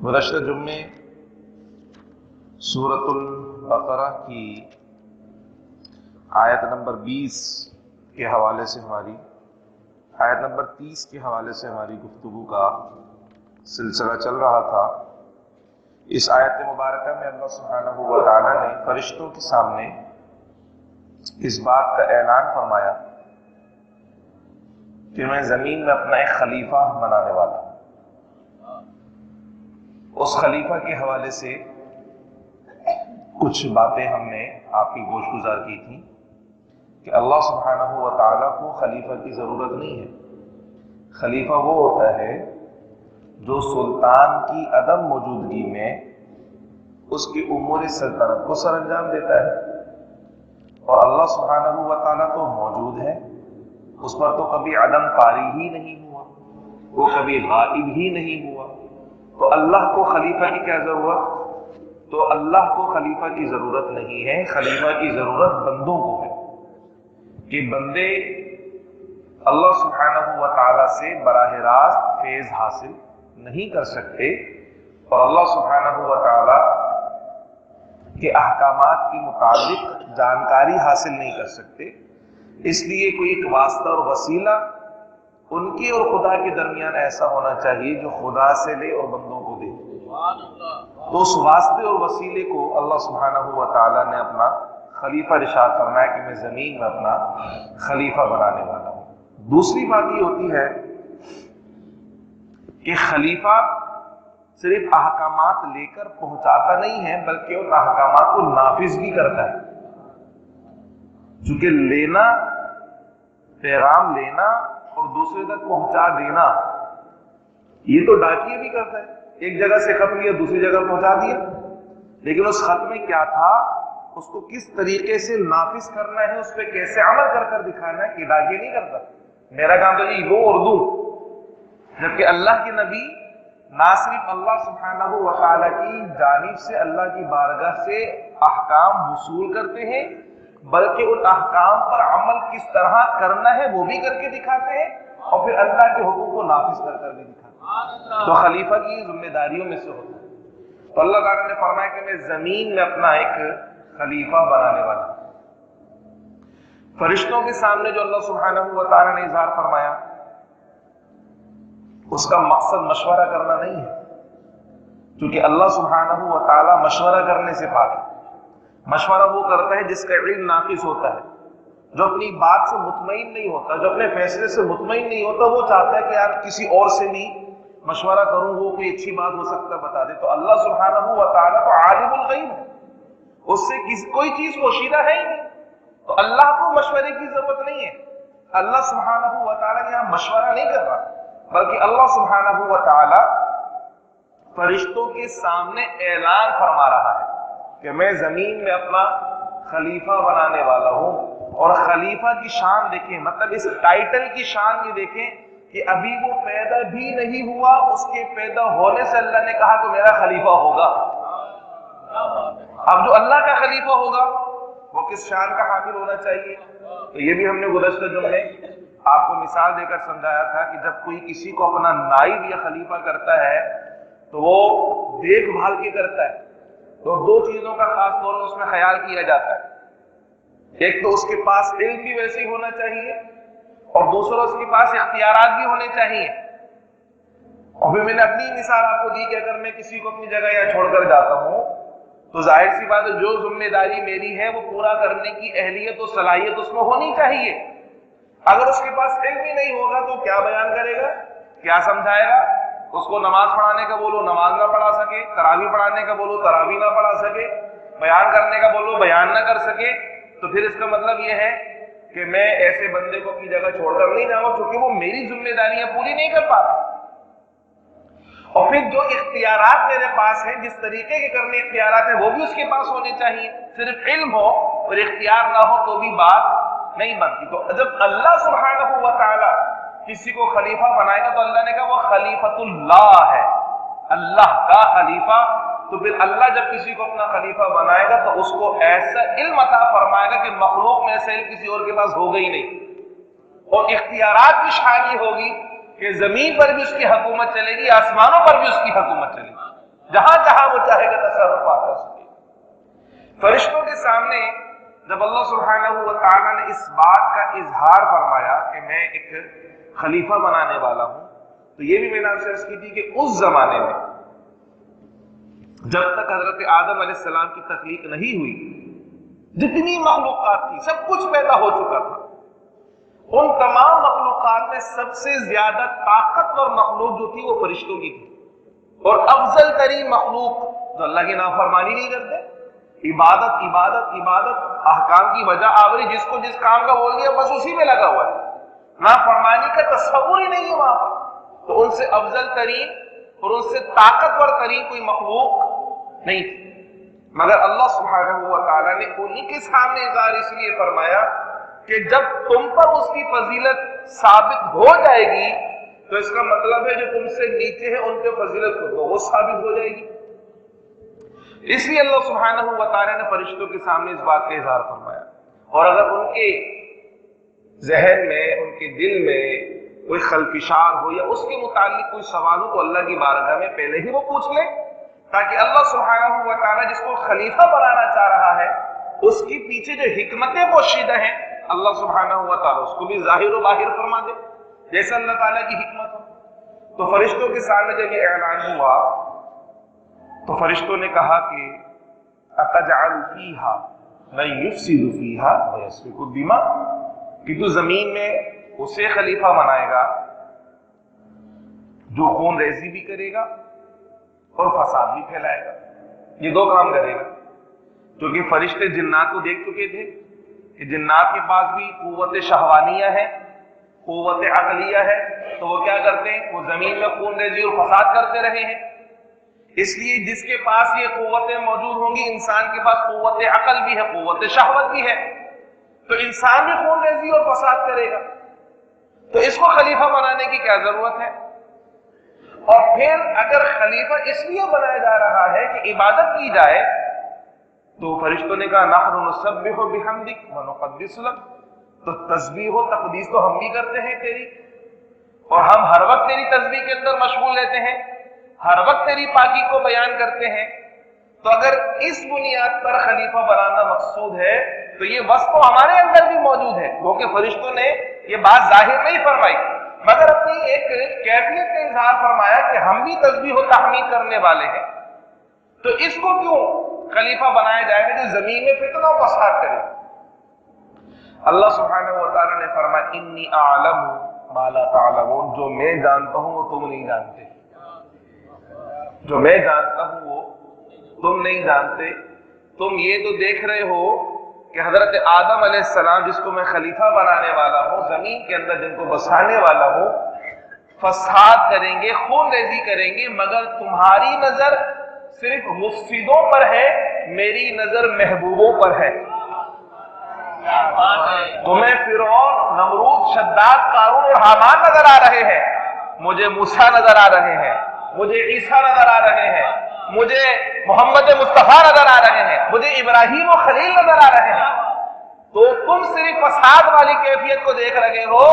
گزشتہ جمعے سورۃ البقرہ کی آیت نمبر 20 کے حوالے سے آیت نمبر 30 کے حوالے سے ہماری گفتگو کا سلسلہ چل رہا تھا۔ اس آیت مبارکہ میں اللہ سبحانہ و تعالیٰ نے فرشتوں کے سامنے اس بات کا اعلان فرمایا کہ میں زمین میں اپنا ایک خلیفہ بنانے والا ہوں۔ اس خلیفہ کے حوالے سے کچھ باتیں ہم نے آپ کی گوش گزار کی تھی کہ اللہ سبحانہ و تعالیٰ کو خلیفہ کی ضرورت نہیں ہے۔ خلیفہ وہ ہوتا ہے جو سلطان کی عدم موجودگی میں اس کی امور سلطنت کو سر انجام دیتا ہے، اور اللہ سبحانہ و تعالیٰ تو موجود ہے، اس پر تو کبھی عدم طاری ہی نہیں ہوا، وہ کبھی غائب ہی نہیں ہوا، تو اللہ کو خلیفہ کی کیا ضرورت؟ تو اللہ کو خلیفہ کی ضرورت نہیں ہے، خلیفہ کی ضرورت بندوں کو ہے کہ بندے اللہ سبحانہ و تعالیٰ سے براہ راست فیض حاصل نہیں کر سکتے، اور اللہ سبحانہ و تعالیٰ کے احکامات کے متعلق جانکاری حاصل نہیں کر سکتے، اس لیے کوئی ایک واسطہ اور وسیلہ ان کے اور خدا کے درمیان ایسا ہونا چاہیے جو خدا سے لے اور بندوں کو دے۔ تو اس واسطے اور وسیلے کو اللہ سبحانہ و تعالیٰ نے اپنا خلیفہ ارشاد فرمایا کہ میں زمین میں اپنا خلیفہ بنانے والا ہوں۔ دوسری بات یہ ہوتی ہے کہ خلیفہ صرف احکامات لے کر پہنچاتا نہیں ہے بلکہ ان احکامات کو نافذ بھی کرتا ہے، چونکہ لینا، پیغام لینا اور دوسرے تک پہنچا دینا یہ تو ڈاکیے بھی کرتا ہے، ایک جگہ سے خط لیا دوسری جگہ پہنچا دیا، لیکن اس خط میں کیا تھا، اس کو کس طریقے سے نافذ کرنا ہے، اس پہ کیسے عمل کر کر دکھانا ہے، کہ ڈاکیے نہیں کرتا۔ میرا کام تو یہ لو اور دو، جبکہ اللہ کے نبی نہ صرف اللہ سبحانہ و تعالیٰ کی جانب سے اللہ کی بارگاہ سے احکام وصول کرتے ہیں، بلکہ ان احکام پر عمل کس طرح کرنا ہے وہ بھی کر کے دکھاتے ہیں، اور پھر اللہ کے حکم کو نافذ کر کر بھی دکھاتے ہیں۔ تو خلیفہ کی ذمہ داریوں میں سے ہوتا ہے۔ تو اللہ تعالیٰ نے فرمایا کہ میں زمین میں اپنا ایک خلیفہ بنانے والا ہوں۔ فرشتوں کے سامنے جو اللہ سبحانہ و تعالیٰ نے اظہار فرمایا، اس کا مقصد مشورہ کرنا نہیں ہے، کیونکہ اللہ سبحانہ و تعالیٰ مشورہ کرنے سے پاک ہے۔ مشورہ وہ کرتا ہے جس کا علم ناقص ہوتا ہے، جو اپنی بات سے مطمئن نہیں ہوتا، جو اپنے فیصلے سے مطمئن نہیں ہوتا، وہ چاہتا ہے کہ یار کسی اور سے بھی مشورہ کروں، وہ کوئی اچھی بات ہو سکتا ہے بتا دے۔ تو اللہ سبحانہ و تعالیٰ تو عالم الغیب ہے، اس سے کوئی چیز پوشیدہ ہے ہی نہیں، تو اللہ کو مشورے کی ضرورت نہیں ہے۔ اللہ سبحانہ و تعالیٰ یہاں مشورہ نہیں کر رہا، بلکہ اللہ سبحانہ و تعالیٰ فرشتوں کے سامنے اعلان فرما رہا ہے کہ میں زمین میں اپنا خلیفہ بنانے والا ہوں۔ اور خلیفہ کی شان دیکھیں، مطلب اس ٹائٹل کی شان یہ دیکھیں کہ ابھی وہ پیدا بھی نہیں ہوا، اس کے پیدا ہونے سے اللہ نے کہا کہ میرا خلیفہ ہوگا۔ اب جو اللہ کا خلیفہ ہوگا وہ کس شان کا حامل ہونا چاہیے؟ تو یہ بھی ہم نے گزشتہ جمعے آپ کو مثال دے کر سمجھایا تھا کہ جب کوئی کسی کو اپنا نائب یا خلیفہ کرتا ہے تو وہ دیکھ بھال کے کرتا ہے، تو دو چیزوں کا خاص طور پر اس میں خیال کیا جاتا ہے۔ ایک تو اس کے پاس علم بھی ویسے ہی ہونا چاہیے، اور دوسرا اس کے پاس اختیارات بھی ہونے چاہیے۔ اور پھر میں نے اپنی مثال آپ کو دی کہ اگر میں کسی کو اپنی جگہ یا چھوڑ کر جاتا ہوں تو ظاہر سی بات ہے جو ذمہ داری میری ہے وہ پورا کرنے کی اہلیت و صلاحیت اس میں ہونی چاہیے۔ اگر اس کے پاس علم ہی نہیں ہوگا تو کیا بیان کرے گا، کیا سمجھائے گا؟ اس کو نماز پڑھانے کا بولو نماز نہ پڑھا سکے، تراویح پڑھانے کا بولو تراویح نہ پڑھا سکے، بیان کرنے کا بولو بیان نہ کر سکے، تو پھر اس کا مطلب یہ ہے کہ میں ایسے بندے کو اپنی جگہ چھوڑ کر نہیں جاؤں کیونکہ وہ میری ذمہ داریاں پوری نہیں کر پا رہا۔ اور پھر جو اختیارات میرے پاس ہیں، جس طریقے کے کرنے اختیارات ہیں وہ بھی اس کے پاس ہونے چاہیے۔ صرف علم ہو اور اختیار نہ ہو تو بھی بات نہیں بنتی۔ تو جب اللہ سبحانہ و تعالیٰ کسی کو خلیفہ بنائے گا تو اللہ نے کہا وہ خلیفۃ اللہ ہے، اللہ کا خلیفہ۔ تو پھر اللہ جب کسی کو اپنا خلیفہ بنائے گا تو اس کو ایسا علم عطا فرمائے گا کہ مخلوق میں سے کسی اور کے پاس ہوگا ہی نہیں، اور اختیارات کی شان یہ ہوگی کہ زمین پر بھی اس کی حکومت چلے گی، آسمانوں پر بھی اس کی حکومت چلے گی۔ جہاں جہاں وہ چاہے گا تصرفات کر سکے گا۔ فرشتوں کے سامنے جب اللہ سبحانہ و تعالیٰ نے اس بات کا اظہار فرمایا کہ میں ایک خلیفہ بنانے والا ہوں، تو یہ بھی میں نے آپ سے عرض کی تھی کہ اس زمانے میں جب تک حضرت آدم علیہ السلام کی تخلیق نہیں ہوئی، جتنی مخلوقات تھی سب کچھ پیدا ہو چکا تھا۔ ان تمام مخلوقات میں سب سے زیادہ طاقتور مخلوق جو تھی وہ فرشتوں کی تھی، اور افضل ترین مخلوق جو اللہ کی نافرمانی نہیں کرتے، عبادت عبادت عبادت، احکام کی وجہ آوری، جس کو جس کام کا بول دیا بس اسی میں لگا ہوا ہے، نافرمانی کا تصور ہی نہیں ہے وہاں پر۔ تو ان سے افضل ترین اور ان سے طاقتور ترین کوئی مخلوق نہیں تھی، مگر اللہ سبحانہ و تعالیٰ نے انہی کے سامنے اظہار اس لیے فرمایا کہ جب تم پر اس کی فضیلت ثابت ہو جائے گی تو اس کا مطلب ہے جو تم سے نیچے ہے ان کے فضیلت خود وہ ثابت ہو جائے گی۔ اس لیے اللہ سبحانہ و تعالیٰ نے فرشتوں کے سامنے اس بات کا اظہار فرمایا، اور اگر ان کے ذہن میں، ان کے دل میں کوئی خلفشار ہو یا اس کے متعلق کوئی سوال ہو تو اللہ کی بارگاہ میں پہلے ہی وہ پوچھ لے، تاکہ اللہ سبحانہ و تعالیٰ جس کو خلیفہ بنانا چاہ رہا ہے اس کی پیچھے جو حکمتیں پوشیدہ ہیں اللہ سبحانہ و تعالیٰ اس کو بھی ظاہر و باہر فرما دے جیسا اللہ تعالیٰ کی حکمت ہو۔ تو فرشتوں کے سامنے جب یہ اعلان ہوا تو فرشتوں نے کہا کہ اَتَجْعَلُ فِيهَا مَن يُفْسِدُ فِيهَا وَيَسْفِكُ الدِّمَاءَ، کہ تو زمین میں اسے خلیفہ بنائے گا جو خون ریزی بھی کرے گا اور فساد بھی پھیلائے گا، یہ دو کام کرے گا۔ کیونکہ فرشتے جنات کو دیکھ چکے تھے کہ جنات کے پاس بھی قوت شہوانیہ ہے، قوت عقلیہ ہے، تو وہ کیا کرتے ہیں، وہ زمین میں خون ریزی اور فساد کرتے رہے ہیں۔ اس لیے جس کے پاس یہ قوتیں موجود ہوں گی، انسان کے پاس قوت عقل بھی ہے، قوت شہوت بھی ہے، تو انسان بھی خون ریزی اور فساد کرے گا، تو اس کو خلیفہ بنانے کی کیا ضرورت ہے؟ اور پھر اگر خلیفہ اس لیے بنایا جا رہا ہے کہ عبادت کی جائے تو فرشتوں نے کہا نحن نسبح بحمدک ونقدس لک، تو تسبیح و تقدیس تو ہم بھی کرتے ہیں تیری، اور ہم ہر وقت تیری تسبیح کے اندر مشغول رہتے ہیں، ہر وقت تیری پاکی کو بیان کرتے ہیں۔ تو اگر اس بنیاد پر خلیفہ بنانا مقصود ہے تو یہ وصف تو ہمارے اندر بھی موجود ہے، کیونکہ فرشتوں نے یہ بات ظاہر نہیں فرمائی مگر اپنی ایک کیفیت کا اظہار فرمایا کہ ہم بھی تسبیح و تحمید کرنے والے ہیں، تو اس کو کیوں خلیفہ بنایا جائے گا جو زمین میں فتنہ و فساد کرے؟ اللہ سبحانہ و تعالیٰ نے فرمایا انی اعلم ما لا تعلمون، جو میں جانتا ہوں وہ تم نہیں جانتے، جو میں جانتا ہوں وہ تم نہیں جانتے۔ تم یہ تو دیکھ رہے ہو کہ حضرت آدم علیہ السلام جس کو میں خلیفہ بنانے والا ہوں، زمین کے اندر جن کو بسانے والا ہوں، فساد کریں گے، خون ریزی کریں گے، مگر تمہاری نظر صرف مفسدوں پر ہے، میری نظر محبوبوں پر ہے۔ تمہیں فرعون، نمرود، شداد، قارون اور حامان نظر آ رہے ہیں، مجھے موسیٰ نظر آ رہے ہیں، مجھے عیسیٰ نظر آ رہے ہیں، مجھے محمد مصطفیٰ نظر آ رہے ہیں، مجھے ابراہیم و خلیل نظر آ رہے ہیں، تو تم صرف فساد والی کیفیت کو دیکھ رہے ہو،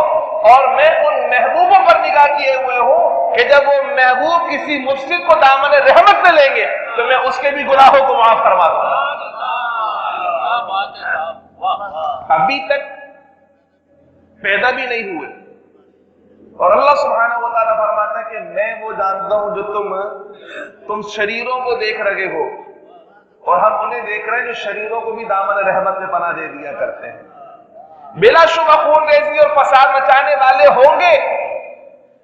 اور میں ان محبوبوں پر نگاہ کیے ہوئے ہوں کہ جب وہ محبوب کسی مفسد کو دامن رحمت میں لیں گے تو میں اس کے بھی گناہوں کو معاف فرما دوں گا۔ ابھی تک پیدا بھی نہیں ہوئے، اور اللہ سبحانہ و تعالیٰ فرماتا ہے کہ میں وہ جانتا ہوں جو تم شریروں کو دیکھ رہے ہو، اور ہم انہیں دیکھ رہے ہیں جو شریروں کو بھی دامن رحمت میں پناہ دے دیا کرتے ہیں۔ بلا شبہ خون ریزی اور فساد مچانے والے ہوں گے،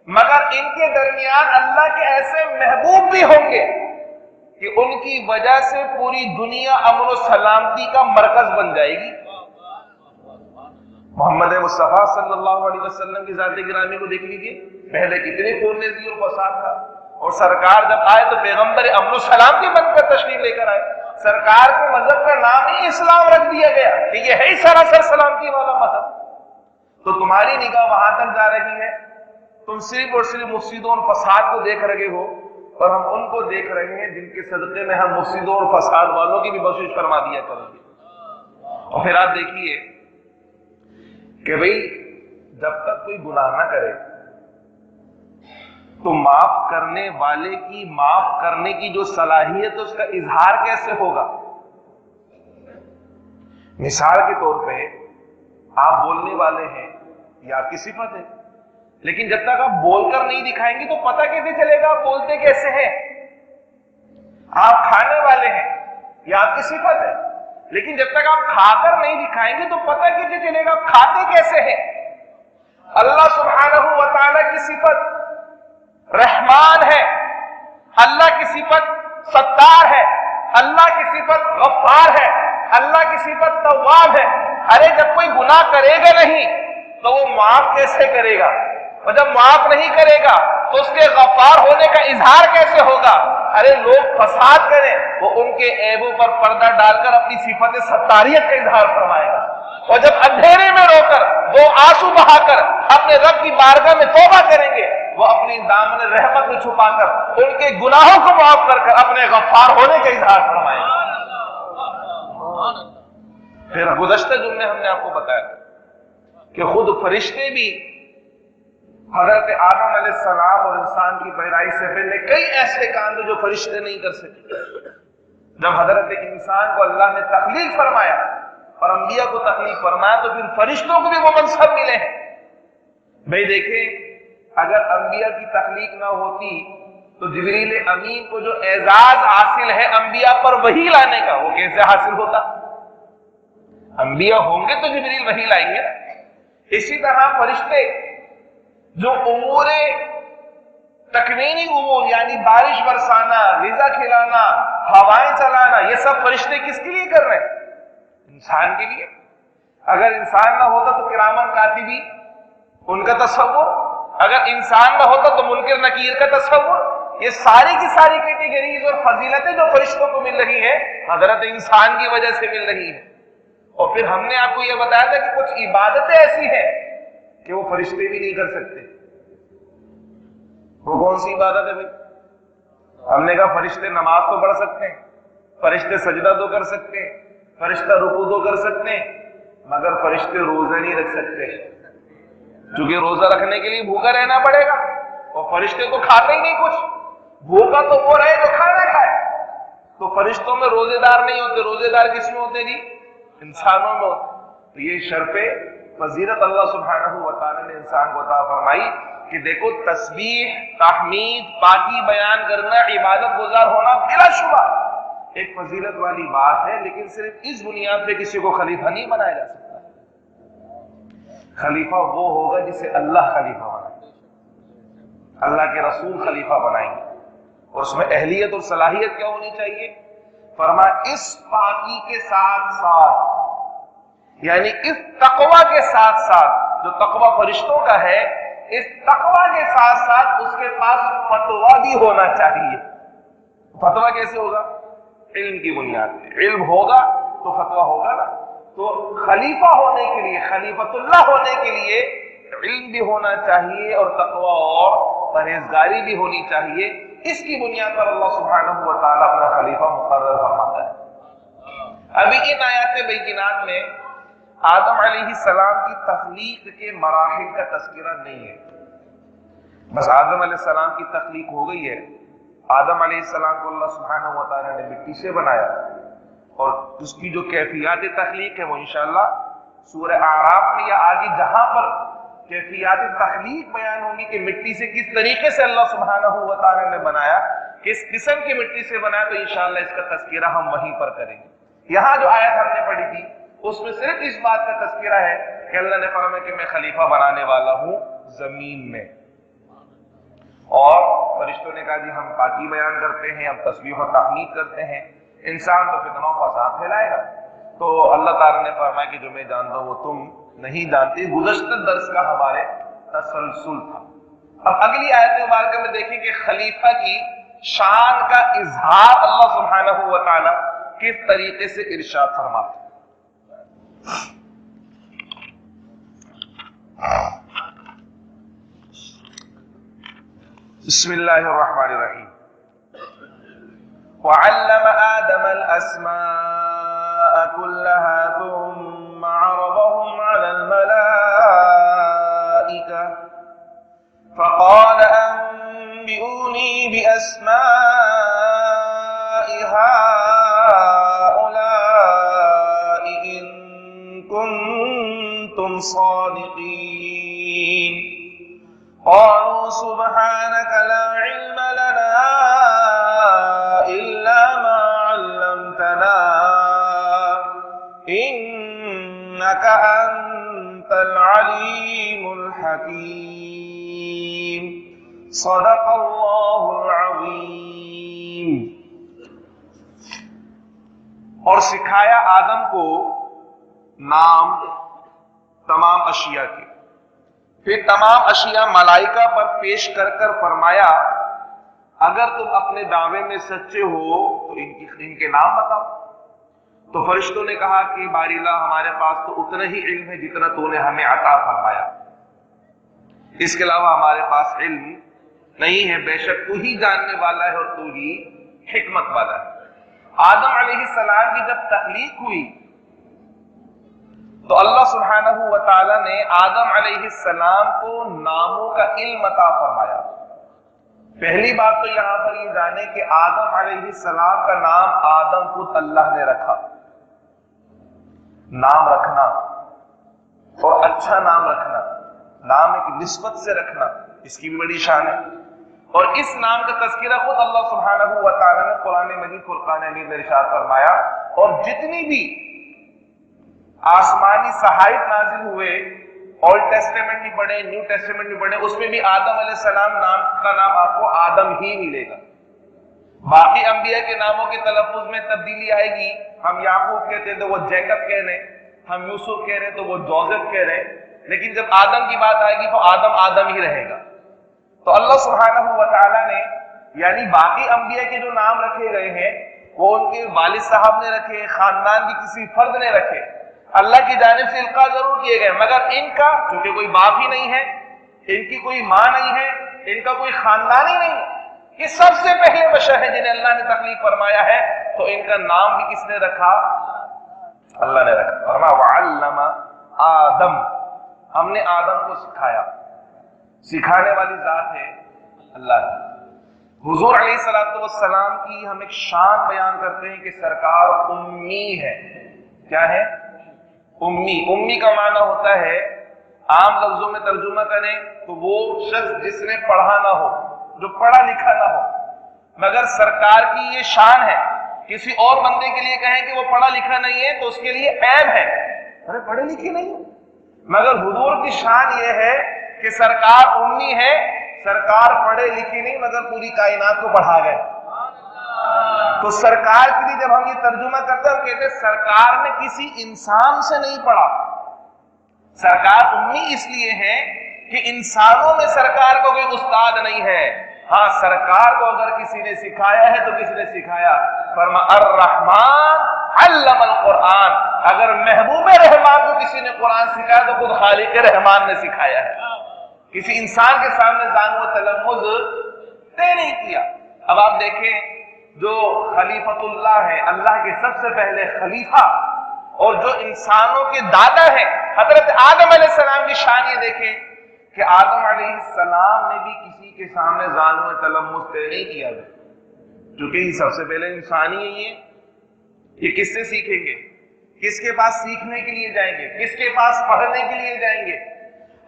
مگر ان کے درمیان اللہ کے ایسے محبوب بھی ہوں گے کہ ان کی وجہ سے پوری دنیا امن و سلامتی کا مرکز بن جائے گی۔ محمد مصطفیٰ صلی اللہ علیہ وسلم کی ذات گرامی کو دیکھ لیجیے، پہلے کتنی خون ریزی اور فساد تھا، اور سرکار جب آئے تو پیغمبر امن و سلامتی بن کر تشریف لے کر آئے۔ سرکار کے مذہب کا نام ہی اسلام رکھ دیا گیا کہ یہ ہے ہی سراسر سلامتی والا مذہب، تو تمہاری نگاہ وہاں تک جا رہی ہے، تم صرف اور صرف مفسدوں اور فساد کو دیکھ رہے ہو، اور ہم ان کو دیکھ رہے ہیں جن کے صدقے میں ہم مفسدوں اور فساد والوں کی بھی بخشش فرما دیا کریں گے۔ اور پھر آپ دیکھیے کہ بھئی جب تک کوئی گناہ نہ کرے تو معاف کرنے والے کی معاف کرنے کی جو صلاحیت ہے اس کا اظہار کیسے ہوگا؟ مثال کے طور پہ آپ بولنے والے ہیں، یہ آپ کی صفت ہے، لیکن جب تک آپ بول کر نہیں دکھائیں گے تو پتہ کیسے چلے گا آپ بولتے کیسے ہیں؟ آپ کھانے والے ہیں، یہ آپ کی صفت ہے، لیکن جب تک آپ کھا کر نہیں دکھائیں گے تو پتہ کیسے چلے گا آپ کھاتے کیسے ہیں؟ اللہ سبحانہ و تعالیٰ کی صفت رحمان ہے، اللہ کی صفت ستار ہے، اللہ کی صفت غفار ہے، اللہ کی صفت تواب ہے۔ ارے جب کوئی گناہ کرے گا نہیں تو وہ معاف کیسے کرے گا؟ اور جب معاف نہیں کرے گا تو اس کے غفار ہونے کا اظہار کیسے ہوگا؟ ارے لوگ فساد کریں، وہ ان کے عیبوں پر پردہ ڈال کر اپنی صفت ستاریت کا اظہار فرمائے گا، اور جب اندھیرے میں رو کر وہ آنسو بہا کر اپنے رب کی بارگاہ میں توبہ کریں گے، وہ اپنی دامن رحمت میں چھپا کر ان کے گناہوں کو معاف کر کر اپنے غفار ہونے کا اظہار فرمائے گا۔ پھر گزشتہ جملے ہم نے آپ کو بتایا کہ خود فرشتے بھی حضرت آدم علیہ السلام اور انسان کی پیدائش سے پہلے کئی ایسے کام تھے جو فرشتے نہیں کر سکے۔ جب حضرت انسان کو اللہ نے تخلیق فرمایا اور انبیاء کو تخلیق فرمایا تو پھر فرشتوں کو بھی وہ منصب ملے ہیں۔ بھئی دیکھیں، اگر انبیاء کی تخلیق نہ ہوتی تو جبریل امین کو جو اعزاز حاصل ہے انبیاء پر وحی لانے کا، وہ کیسے حاصل ہوتا؟ انبیاء ہوں گے تو جبریل وحی لائیں گے۔ اسی طرح فرشتے جو امور تکوینی امور یعنی بارش برسانا، غذا کھلانا، ہوائیں چلانا، یہ سب فرشتے کس کے لیے کر رہے ہیں؟ انسان کے لیے۔ اگر انسان نہ ہوتا تو کرامن کاتبی ان کا تصور، اگر انسان نہ ہوتا تو منکر نکیر کا تصور، یہ ساری کی ساری کیٹیگریز اور فضیلتیں جو فرشتوں کو مل رہی ہیں حضرت انسان کی وجہ سے مل رہی ہیں۔ اور پھر ہم نے آپ کو یہ بتایا تھا کہ کچھ عبادتیں ایسی ہیں کہ وہ فرشتے بھی نہیں کر سکتے۔ وہ کون سی عبادت ہے بھائی؟ ہم نے کہا فرشتے نماز تو پڑھ سکتے ہیں، فرشتے سجدہ تو کر سکتے ہیں، فرشتہ رکوع تو کر سکتے ہیں، مگر فرشتے روزہ نہیں رکھ سکتے، کیونکہ روزہ رکھنے کے لیے بھوکا رہنا پڑے گا، اور فرشتے تو کھاتے ہی نہیں کچھ، بھوکا تو وہ رہے جو کھانا کھائے۔ تو فرشتوں میں روزے دار نہیں ہوتے، روزے دار کس میں ہوتے جی؟ انسانوں میں ہوتے۔ تو یہ شرف فضیلت اللہ سبحانہ و تعالی نے انسان کو عطا فرمائی کہ دیکھو تسبیح، تحمید، پاکی بیان کرنا، عبادت گزار ہونا بلا شبہ ایک فضیلت والی بات ہے، لیکن صرف اس بنیاد پہ کسی کو خلیفہ نہیں بنایا جا سکتا۔ خلیفہ وہ ہوگا جسے اللہ خلیفہ بنائے، اللہ کے رسول خلیفہ بنائیں گے، اور اس میں اہلیت اور صلاحیت کیا ہونی چاہیے؟ فرمایا اس پاکی کے ساتھ ساتھ، یعنی اس تقوی کے ساتھ ساتھ، جو تقوی فرشتوں کا ہے، اس تقوی کے ساتھ ساتھ اس کے پاس فتویٰ بھی ہونا چاہیے۔ فتویٰ کیسے ہوگا؟ علم کی بنیاد پہ، علم ہوگا تو فتویٰ ہوگا نا۔ تو خلیفہ ہونے کے لیے، خلیفۃ اللہ ہونے کے لیے علم بھی ہونا چاہیے اور تقوی اور پرہیزگاری بھی ہونی چاہیے۔ اس کی بنیاد پر اللہ سبحانہ و تعالیٰ اپنا خلیفہ مقرر فرماتا ہے۔ ابھی ان آیات بینات میں آدم علیہ السلام کی تخلیق کے مراحل کا تذکرہ نہیں ہے، بس آدم علیہ السلام کی تخلیق ہو گئی ہے۔ آدم علیہ السلام کو اللہ سبحانہ و تعالیٰ نے مٹی سے بنایا، اور اس کی جو کیفیات تخلیق ہے وہ انشاءاللہ سورہ اعراف میں یا آگے جہاں پر کیفیات تخلیق بیان ہوں گی کہ مٹی سے کس طریقے سے اللہ سبحانہ و تعالیٰ نے بنایا، کس قسم کی مٹی سے بنایا، تو انشاءاللہ اس کا تذکرہ ہم وہیں پر کریں گے۔ یہاں جو آیت ہم نے پڑھی تھی اس میں صرف اس بات کا تذکرہ ہے کہ اللہ نے فرمایا کہ میں خلیفہ بنانے والا ہوں زمین میں، اور فرشتوں نے کہا جی ہم پاکی بیان کرتے ہیں، ہم تسبیح و تحمید کرتے ہیں، انسان تو فتنہ و فساد پھیلائے گا۔ تو اللہ تعالیٰ نے فرمایا کہ جو میں جانتا ہوں وہ تم نہیں جانتے۔ گزشتہ درس کا ہمارے تسلسل تھا۔ اب اگلی آیت مبارکہ میں دیکھیں کہ خلیفہ کی شان کا اظہار اللہ سبحانہ و تعالیٰ کس طریقے سے ارشاد فرماتے ہیں۔ بسم اللہ الرحمن الرحیم۔ وعلم آدم الأسماء كلها ثم عرضهم على الملائكة فقال انبئونی بأسماء هؤلاء ان کنتم صادقین قالوا سبحانك لا علم لنا إلا ما علمتنا إنك أنت العليم الحكيم صدق اللہ العظیم۔ اور سکھایا آدم کو نام تمام اشیاء کے، پھر تمام اشیاء ملائکہ پر پیش کر کر فرمایا اگر تم اپنے دعوے میں سچے ہو تو ان کے نام بتاؤ۔ تو فرشتوں نے کہا کہ باری اللہ ہمارے پاس تو اتنا ہی علم ہے جتنا تو نے ہمیں عطا فرمایا، اس کے علاوہ ہمارے پاس علم نہیں ہے، بے شک تو ہی جاننے والا ہے اور تو ہی حکمت والا ہے۔ آدم علیہ السلام کی جب تخلیق ہوئی تو اللہ سبحانہ و تعالی نے آدم علیہ السلام کو ناموں کا علم عطا فرمایا۔ پہلی بات تو یہاں پر یہ جانے کہ آدم علیہ السلام کا نام آدم خود اللہ نے رکھا۔ نام رکھنا اور اچھا نام رکھنا، نام ایک نسبت سے رکھنا، اس کی بھی بڑی شان ہے، اور اس نام کا تذکرہ خود اللہ سبحانہ و تعالی نے قرآن مجید فرقان حمید میں ارشاد فرمایا۔ اور جتنی بھی آسمانی صحائف نازل ہوئے، اولڈ ٹیسٹیمنٹ بھی پڑھے، نیو ٹیسٹیمنٹ بھی پڑھے، اس میں بھی آدم علیہ السلام نام کا نام آپ کو آدم ہی ملے گا۔ باقی انبیاء کے ناموں کے تلفظ میں تبدیلی آئے گی، ہم یعقوب کہتے ہیں تو وہ جیکب کہہ رہے ہیں، ہم یوسف کہہ رہے ہیں تو وہ جوزف کہہ رہے ہیں، لیکن جب آدم کی بات آئے گی تو آدم آدم ہی رہے گا۔ تو اللہ سبحانہ و تعالی نے یعنی باقی انبیاء کے جو نام رکھے گئے ہیں وہ ان کے والد صاحب نے رکھے، خاندان کی کسی فرد نے رکھے، اللہ کی جانب سے القاء ضرور کیے گئے، مگر ان کا چونکہ کوئی باپ ہی نہیں ہے، ان کی کوئی ماں نہیں ہے، ان کا کوئی خاندان ہی نہیں، یہ سب سے پہلے بشر ہیں جنہیں اللہ نے تخلیق فرمایا ہے، تو ان کا نام بھی کس نے رکھا؟ اللہ نے رکھا۔ فرمایا وعلم آدم، ہم نے آدم کو سکھایا، سکھانے والی ذات ہے اللہ کی۔ حضور علیہ السلام کی ہم ایک شان بیان کرتے ہیں کہ سرکار امی ہے۔ کیا ہے؟ امی۔ امی کا معنی ہوتا ہے، عام لفظوں میں ترجمہ کریں تو وہ شخص جس نے پڑھا نہ ہو، جو پڑھا لکھا نہ ہو، مگر سرکار کی یہ شان ہے۔ کسی اور بندے کے لیے کہیں کہ وہ پڑھا لکھا نہیں ہے تو اس کے لیے عیب ہے، ارے پڑھے لکھے نہیں، مگر حضور کی شان یہ ہے کہ سرکار امی ہے، سرکار پڑھے لکھے نہیں مگر پوری کائنات کو پڑھا گئے۔ تو سرکار کے لیے جب ہم یہ ترجمہ کرتے ہیں اور کہتے ہیں سرکار نے کسی انسان سے نہیں پڑھا، سرکار امی اس لیے ہے کہ انسانوں میں سرکار کو کوئی استاد نہیں ہے، ہاں سرکار کو اگر کسی نے سکھایا ہے تو کسی نے سکھایا۔ فرما الرحمن علم القرآن، اگر محبوب رحمان کو کسی نے قرآن سکھایا تو خود خالق رحمان نے سکھایا ہے، کسی انسان کے سامنے دان و تلمذ طے نہیں کیا۔ اب آپ دیکھیں جو خلیفۃ اللہ ہے، اللہ کے سب سے پہلے خلیفہ اور جو انسانوں کے دادا ہیں، حضرت آدم علیہ السلام کی شان یہ دیکھیں کہ آدم علیہ السلام نے بھی کسی کے سامنے دان و تلمذ طے نہیں کیا، کیونکہ یہ سب سے پہلے انسانی ہے۔ یہ کس سے سیکھیں گے؟ کس کے پاس سیکھنے کے لیے جائیں گے؟ کس کے پاس پڑھنے کے لیے جائیں گے؟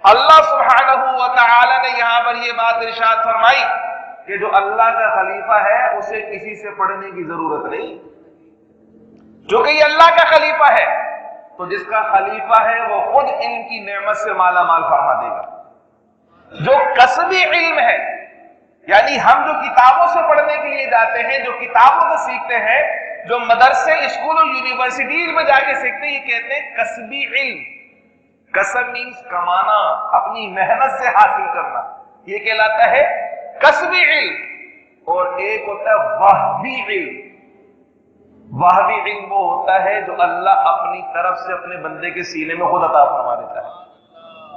اللہ سبحانہ و تعالی نے یہاں پر یہ بات ارشاد فرمائی کہ جو اللہ کا خلیفہ ہے اسے کسی سے پڑھنے کی ضرورت نہیں، جو کہ یہ اللہ کا خلیفہ ہے تو جس کا خلیفہ ہے وہ خود علم کی نعمت سے مالا مال فرما دے گا۔ جو کسبی علم ہے، یعنی ہم جو کتابوں سے پڑھنے کے لیے جاتے ہیں، جو کتابوں سے سیکھتے ہیں، جو مدرسے اسکول اور یونیورسٹیز میں جا کے سیکھتے ہیں، یہ کہتے ہیں کسبی علم۔ کسب مینس کمانا، اپنی محنت سے حاصل کرنا، یہ کہلاتا ہے کسبی علم۔ اور ایک ہوتا ہے وہبی علم۔ وہبی علم وہ ہوتا ہے جو اللہ اپنی طرف سے اپنے بندے کے سینے میں خود عطا فرما دیتا ہے،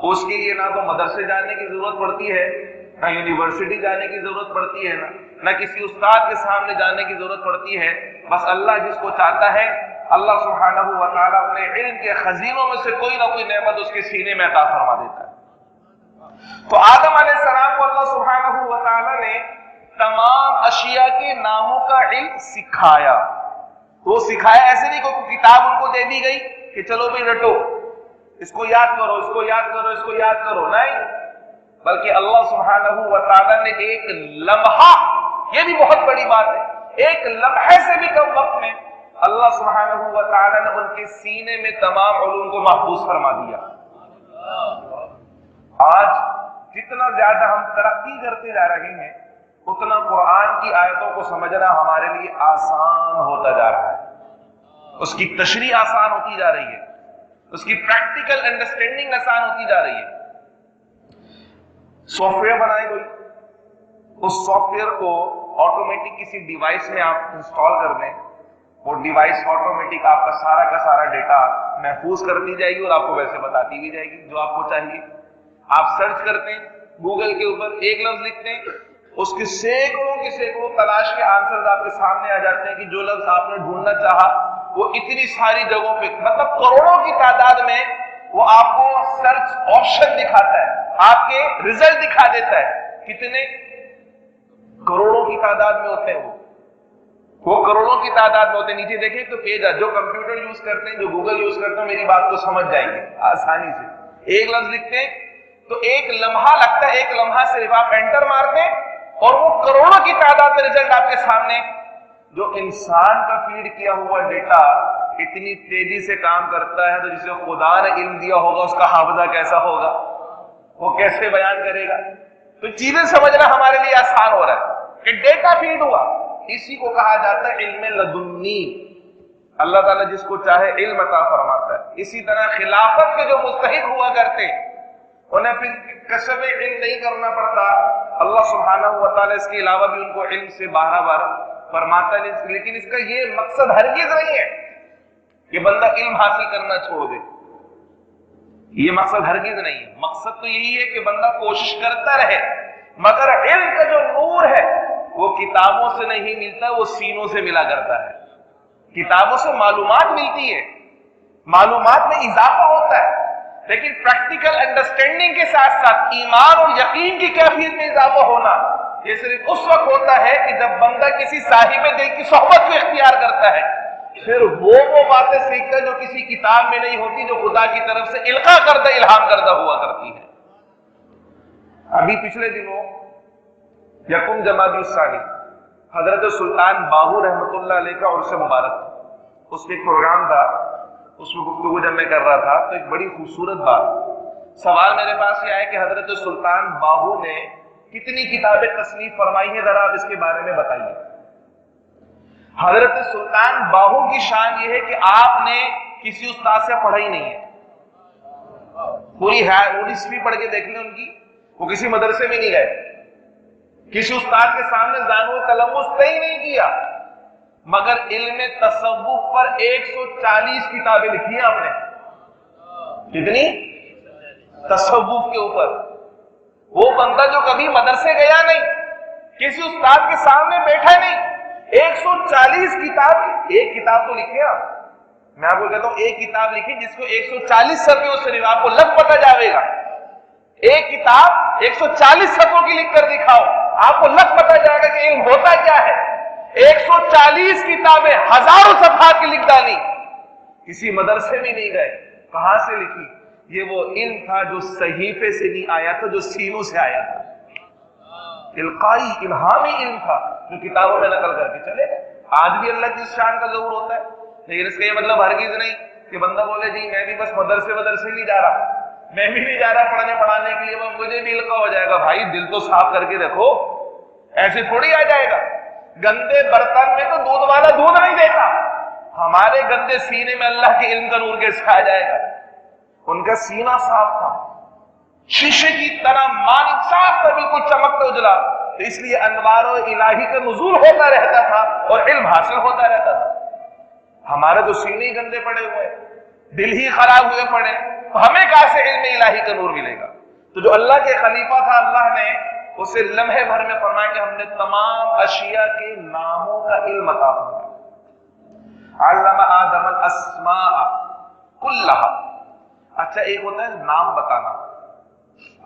اس کے لیے نہ تو مدرسے جانے کی ضرورت پڑتی ہے، نہ یونیورسٹی جانے کی ضرورت پڑتی ہے، نہ کسی استاد کے سامنے جانے کی ضرورت پڑتی ہے۔ بس اللہ جس کو چاہتا ہے اللہ سبحانہ و تعالیٰ اپنے علم کے خزینوں میں سے کوئی نہ کوئی نعمت اس کے سینے میں عطا فرما دیتا ہے۔ تو آدم علیہ السلام کو اللہ سبحانہ و تعالیٰ نے تمام اشیاء کے ناموں کا علم سکھایا. تو سکھایا ایسے نہیں کوئی کتاب ان کو دے دی گئی کہ چلو بھائی رٹو، اس کو یاد کرو، اس کو یاد کرو، اس کو یاد کرو، نہیں، بلکہ اللہ سبحانہ و تعالیٰ نے ایک لمحہ، یہ بھی بہت بڑی بات ہے، ایک لمحے سے بھی کم وقت میں اللہ سبحانہ و تعالیٰ نے ان کے سینے میں تمام علوم کو محفوظ فرما دیا. آج جتنا زیادہ ہم ترقی کرتے جا رہے ہیں اتنا قرآن کی آیتوں کو سمجھنا ہمارے لیے آسان ہوتا جا رہا ہے، اس کی تشریح آسان ہوتی جا رہی ہے، اس کی پریکٹیکل انڈرسٹینڈنگ آسان ہوتی جا رہی ہے. سافٹ ویئر بنائی گئی، اس سافٹ ویئر کو آٹومیٹک کسی ڈیوائس میں آپ انسٹال کر دیں، وہ ڈیوائس آٹومیٹک آپ کا سارا ڈیٹا محفوظ کرتی جائے گی اور آپ کو ویسے بتاتی بھی جائے گی جو آپ کو چاہیے. آپ سرچ کرتے ہیں گوگل کے اوپر، ایک لفظ لکھتے ہیں، اس کے سینکڑوں تلاش کے آنسرز آپ کے سامنے آ جاتے ہیں کہ جو لفظ آپ نے ڈھونڈنا چاہا وہ اتنی ساری جگہوں پہ، مطلب کروڑوں کی تعداد میں وہ آپ کو سرچ آپشن دکھاتا ہے، آپ کے ریزلٹ دکھا دیتا ہے. کتنے کروڑوں کی تعداد میں ہوتے ہیں وہ کروڑوں کی تعداد میں ہوتے ہیں. نیچے دیکھیں تو پیج ہے، جو کمپیوٹر یوز کرتے ہیں، جو گوگل یوز کرتے ہیں، میری بات کو سمجھ جائیں گے آسانی سے. ایک لفظ لکھتے ہیں تو ایک لمحہ لگتا ہے، ایک لمحہ صرف آپ انٹر مارتے ہیں اور وہ کروڑوں کی تعداد میں ریزلٹ آپ کے سامنے. جو انسان کا فیڈ کیا ہوا ڈیٹا اتنی تیزی سے کام کرتا ہے تو جسے خدا نے علم دیا ہوگا اس کا حافظہ کیسا ہوگا، وہ کیسے بیان کرے گا. تو چیزیں سمجھنا ہمارے لیے آسان ہو رہا ہے کہ ڈیٹا فیڈ ہوا، اسی کو کہا جاتا ہے علم لدنی. اللہ تعالیٰ جس کو چاہے علم عطا فرماتا ہے. اسی طرح خلافت کے جو مستحق ہوا کرتے ہیں انہیں پھر کسب علم نہیں کرنا پڑتا، اللہ سبحانہ و تعالیٰ اس کے علاوہ بھی ان کو علم سے باہر فرماتا ہے. لیکن اس کا یہ مقصد ہرگز نہیں ہے کہ بندہ علم حاصل کرنا چھوڑ دے، یہ مقصد ہرگز نہیں ہے. مقصد تو یہی ہے کہ بندہ کوشش کرتا رہے، مگر علم کا جو نور ہے وہ کتابوں سے نہیں ملتا، وہ سینوں سے ملا کرتا ہے. کتابوں سے معلومات ملتی ہے، معلومات میں اضافہ ہوتا ہے، لیکن پریکٹیکل انڈرسٹینڈنگ کے ساتھ ساتھ ایمان اور یقین کی کیفیت میں اضافہ ہونا یہ صرف اس وقت ہوتا ہے کہ جب بندہ کسی صاحب دل کی صحبت کو اختیار کرتا ہے، پھر وہ باتیں سیکھتا ہے جو کسی کتاب میں نہیں ہوتی، جو خدا کی طرف سے القاء کردہ، الہام کردہ ہوا کرتی ہے. ابھی پچھلے دنوں یکم جمادی الثانی حضرت سلطان باہو رحمۃ اللہ علیہ کا عرس مبارک تھا. اس میں ایک پروگرام تھا، اس میں گفتگو جب میں کر رہا تھا تو ایک بڑی خوبصورت بات، سوال میرے پاس یہ آیا کہ حضرت سلطان باہو نے کتنی کتابیں تصنیف فرمائی ہیں، ذرا آپ اس کے بارے میں بتائیے. حضرت سلطان باہو کی شان یہ ہے کہ آپ نے کسی استاد سے پڑھا ہی نہیں ہے. پوری ہسٹری پڑھ کے دیکھ لیں ان کی، وہ کسی مدرسے میں نہیں گئے، کسی استاد کے سامنے زانو تلمس طے نہیں کیا، مگر علم تصوف پر 140 کتابیں لکھی ہیں آپ نے. کتنی؟ تصوف کے اوپر. وہ بندہ جو کبھی مدرسے گیا نہیں، کسی استاد کے سامنے بیٹھا نہیں، 140 کتاب، ایک کتاب تو لکھے آپ. میں آپ کو کہتا ہوں ایک کتاب لکھی جس کو 140 صفحے اس سے آپ کو لگ پتہ جاوے گا. ایک کتاب 140 صفحوں کی لکھ کر دکھاؤ، آپ کو لگ پتہ جائے گا کہ علم ہوتا کیا ہے. 140 کتابیں ہزاروں صفحات کی لکھ ڈالی، کسی مدرسے میں نہیں گئے. کہاں سے لکھی؟ یہ وہ علم تھا جو صحیفے سے نہیں آیا تھا، جو سینوں سے آیا تھا. القائی الہامی علم تھا جو کتابوں میں نقل کر کے چلے. آج بھی اللہ کی شان کا ظہور ہوتا ہے، لیکن اس کا یہ مطلب ہرگز نہیں کہ بندہ بولے جی میں بھی بس مدرسے نہیں جا رہا، میں بھی نہیں جا رہا پڑھنے پڑھانے کے لیے، مجھے بھی القاء ہو جائے گا. بھائی دل تو صاف کر کے رکھو، ایسے تھوڑی آ جائے گا. گندے برتن میں تو دودھ والا دودھ نہیں دیتا، ہمارے گندے سینے میں اللہ کے علم کا نور کیسے آ جائے گا. ان کا سینہ صاف تھا، شیشے کی طرح مانند صاف تھا، بالکل چمکتا اجلا. تو اس لیے انوار و الہی کا نزول ہوتا رہتا تھا اور علم حاصل ہوتا رہتا تھا. ہمارے تو سینے ہی گندے پڑے ہوئے، دل ہی خراب ہوئے پڑے، تو ہمیں کہاں سے علم الہی کا نور ملے گا. تو جو اللہ کے خلیفہ تھا، اللہ نے اسے لمحے بھر میں فرمایا کہ ہم نے تمام اشیاء کے ناموں کا علم عطا فرمایا. علم آدم الاسماء کلھا. اچھا ایک ہوتا ہے نام بتانا.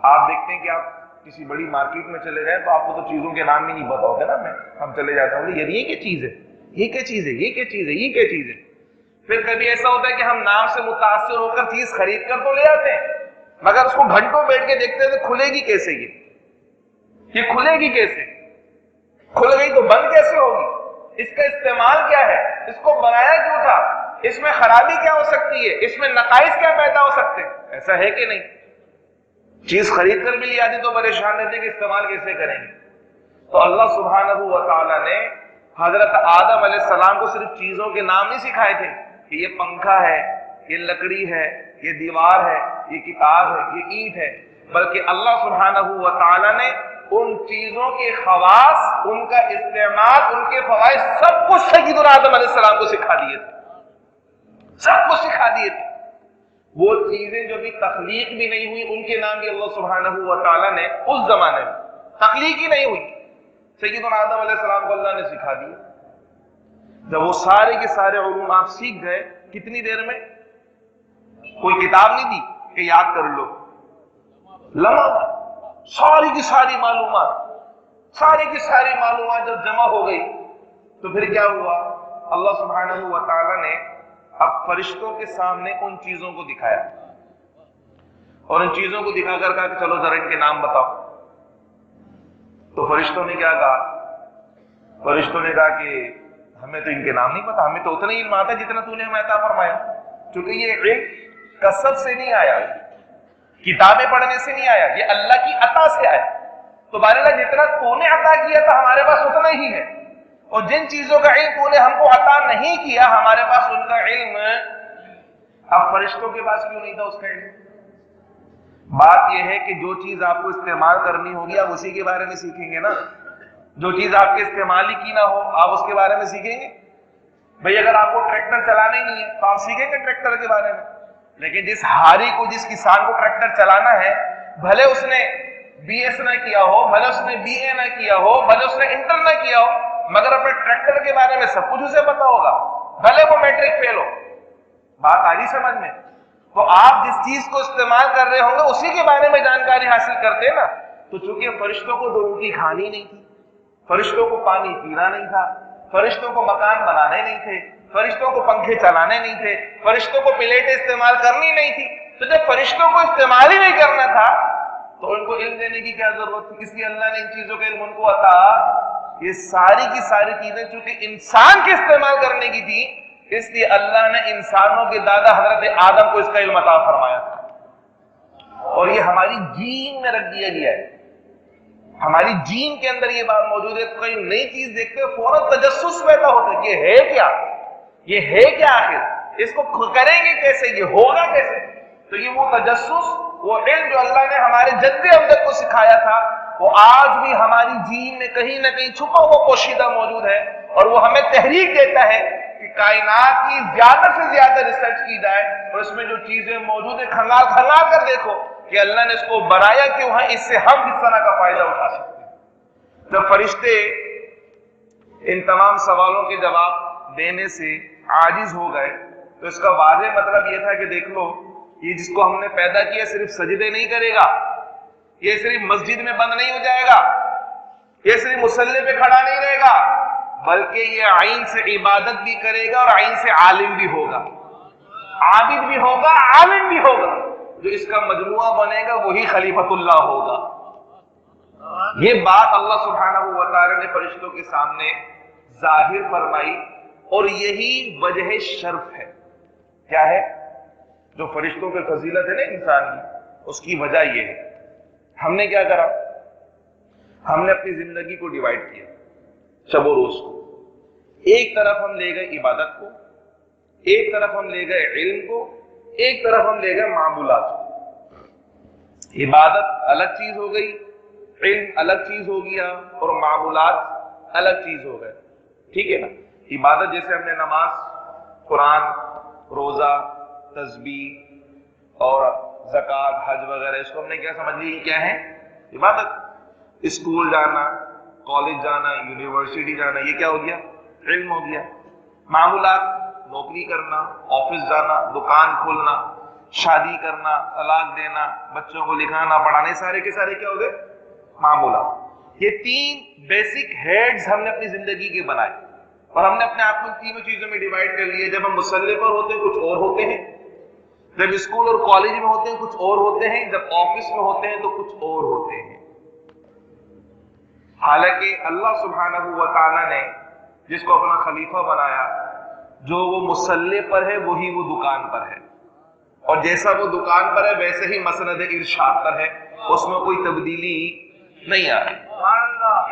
آپ دیکھتے ہیں کہ آپ کسی بڑی مارکیٹ میں چلے جائیں تو آپ کو تو چیزوں کے نام بھی نہیں پتا ہوتے نا. ہم چلے جاتے ہیں یار یہ کیا چیز ہے, یہ کیا چیز ہے, یہ کیا چیز ہے, یہ کیا چیز ہے. پھر کبھی ایسا ہوتا ہے کہ ہم نام سے متاثر ہو کر چیز خرید کر تو لے آتے ہیں, مگر اس کو گھنٹوں بیٹھ کے دیکھتے ہیں تو کھلے گی کیسے, یہ کھلے گی کیسے, کھل گئی تو بند کیسے ہوگی, اس کا استعمال کیا ہے, اس کو بنایا کیوں تھا, اس میں خرابی کیا ہو سکتی ہے, اس میں نقائص کیا پیدا ہو سکتے ہیں. ایسا ہے کہ نہیں؟ چیز خرید کر بھی لے آتی تو پریشان رہتے کہ استعمال کیسے کریں گے. تو اللہ سبحانہ و تعالی نے حضرت آدم علیہ السلام کو صرف چیزوں کے نام نہیں سکھائے تھے کہ یہ پنکھا ہے, یہ لکڑی ہے, یہ دیوار ہے, یہ کتاب ہے, یہ اینٹ ہے, بلکہ اللہ سبحانہ و تعالی نے ان چیزوں کے خواص, ان کا استعمال, ان کے فوائد سب کچھ سیدنا آدم علیہ السلام کو سکھا دیے تھے, سب کچھ سکھا دیے تھے. وہ چیزیں جو بھی تخلیق بھی نہیں ہوئی ان کے نام بھی اللہ سبحانہ و تعالی نے اس زمانے میں, تخلیق ہی نہیں ہوئی, سیدنا آدم علیہ السلام کو اللہ نے سکھا دیا. جب وہ سارے کے سارے علوم آپ سیکھ گئے, کتنی دیر میں, کوئی کتاب نہیں دی کہ یاد کر لو, لمحہ ساری کی ساری معلومات, ساری کی ساری معلومات جب جمع ہو گئی تو پھر کیا ہوا, اللہ سبحانہ و تعالی نے اب فرشتوں کے سامنے ان چیزوں کو دکھایا اور ان چیزوں کو دکھا کر کہا کہ چلو ذرا ان کے نام بتاؤ. تو فرشتوں نے کیا کہا, فرشتوں نے کہا کہ ہمیں تو ان کے نام نہیں پتا, ہمیں تو اتنا ہی علم آتا ہے جتنا تو نے ہمیں عطا فرمایا. چونکہ یہ علم کسب سے نہیں آیا, کتابیں پڑھنے سے نہیں آیا, یہ اللہ کی عطا سے آیا. تو بہرحال جتنا تو نے عطا کیا تھا ہمارے پاس اتنا ہی ہے, اور جن چیزوں کا علم تو نے ہم کو عطا نہیں کیا ہمارے پاس ان کا علم. اب فرشتوں کے پاس کیوں نہیں تھا اس کا علم؟ بات یہ ہے کہ جو چیز آپ کو استعمال کرنی ہوگی آپ اسی کے بارے میں سیکھیں گے نا. جو چیز آپ کے استعمال ہی کی نہ ہو آپ اس کے بارے میں سیکھیں گے. بھئی اگر آپ کو ٹریکٹر چلانا ہی نہیں ہے تو آپ سیکھیں گے ٹریکٹر کے بارے میں, لیکن جس ہاری کو, جس کسان کو ٹریکٹر چلانا ہے, بھلے اس نے بی ایس نہ کیا ہو, بھلے اس نے بی اے نہ کیا ہو, بھلے اس نے انٹر نہ کیا ہو, مگر اپنے ٹریکٹر کے بارے میں سب کچھ اسے پتا ہوگا, بھلے وہ میٹرک فیل ہو. بات آ رہی سمجھ میں؟ تو آپ جس چیز کو استعمال کر رہے ہوں گے اسی کے بارے میں جانکاری حاصل کرتے ہیں نا. تو چونکہ فرشتوں کو 2 روٹی کھانی نہیں تھی, فرشتوں کو پانی پینا نہیں تھا, فرشتوں کو مکان بنانے نہیں تھے, فرشتوں کو پنکھے چلانے نہیں تھے, فرشتوں کو پلیٹیں استعمال کرنی نہیں تھی, تو جب فرشتوں کو استعمال ہی نہیں کرنا تھا تو ان کو علم دینے کی کیا ضرورت تھی؟ اس لیے اللہ نے ان چیزوں کا علم ان کو عطا. یہ ساری کی ساری چیزیں چونکہ انسان کے استعمال کرنے کی تھی, اس لیے اللہ نے انسانوں کے دادا حضرت آدم کو اس کا علم عطا فرمایا تھا, اور یہ ہماری جین میں رکھ دیا گیا ہے. ہماری جین کے اندر یہ بات موجود ہے. کوئی نئی چیز دیکھتے ہیں فوراً تجسس پیدا ہوتا ہے, یہ ہے کیا, یہ ہے کیا, آخر اس کو کریں گے کیسے, یہ ہوگا کیسے. تو یہ وہ تجسس, وہ علم جو اللہ نے ہمارے جد امجد کو سکھایا تھا, وہ آج بھی ہماری جین میں کہیں نہ کہیں چھپا ہوا پوشیدہ موجود ہے, اور وہ ہمیں تحریک دیتا ہے کہ کائنات کی زیادہ سے زیادہ ریسرچ کی جائے, اور اس میں جو چیزیں موجود ہیں کھنگال کھنگال کر دیکھو کہ اللہ نے اس کو بنایا کیوں ہے, اس سے ہم کس طرح کا فائدہ اٹھا سکتے ہیں. جب فرشتے ان تمام سوالوں کے جواب دینے سے عاجز ہو گئے تو اس کا واضح مطلب یہ تھا کہ دیکھ لو, یہ جس کو ہم نے پیدا کیا صرف سجدے نہیں کرے گا, یہ صرف مسجد میں بند نہیں ہو جائے گا, یہ صرف مصلی پہ کھڑا نہیں رہے گا, بلکہ یہ عین سے عبادت بھی کرے گا اور عین سے عالم بھی ہوگا, عابد بھی ہوگا, عالم بھی ہوگا. جو اس کا مجموعہ بنے گا وہی خلیفۃ اللہ ہوگا. یہ بات اللہ سبحانہ و تعالی نے فرشتوں کے سامنے ظاہر فرمائی, اور یہی وجہ شرف ہے. کیا ہے جو فرشتوں کی فضیلت ہے نا انسان کی, اس کی وجہ یہ ہے, ہم نے کیا کرا, ہم نے اپنی زندگی کو ڈیوائیڈ کیا شب و روز کو. ایک طرف ہم لے گئے عبادت کو, ایک طرف ہم لے گئے علم کو, ایک طرف ہم لے گئے معمولات کو. عبادت الگ چیز ہو گئی, علم الگ چیز ہو گیا, اور معمولات الگ چیز ہو گئے. ٹھیک ہے نا. عبادت جیسے ہم نے نماز, قرآن, روزہ, تسبیح اور زکوٰۃ, حج وغیرہ, اس کو ہم نے کیا سمجھ لی, کیا ہے عبادت. اسکول جانا, کالج جانا, یونیورسٹی جانا, یہ کیا ہو گیا, علم ہو گیا. معمولات, نوکری کرنا, آفس جانا, دکان کھولنا, شادی کرنا, طلاق دینا, بچوں کو لکھانا پڑھانا, سارے کے سارے کیا ہو گئے معمولات، یہ 3 بیسک ہیڈز ہم نے اپنی زندگی کے بنائے اور ہم نے اپنے آپ کو ان تینوں چیزوں میں ڈیوائڈ کر لیے. جب ہم مصلے پر ہوتے ہیں کچھ اور ہوتے ہیں، جب اسکول اور کالج میں ہوتے ہیں کچھ اور ہوتے ہیں، جب آفس میں ہوتے ہیں تو کچھ اور ہوتے ہیں. حالانکہ اللہ سبحانہ و تعالی نے جس کو اپنا خلیفہ بنایا، جو وہ مصلے پر ہے وہی وہ دکان پر ہے، اور جیسا وہ دکان پر ہے ویسے ہی مسند ارشاد پر ہے، اس میں کوئی تبدیلی نہیں آ رہی.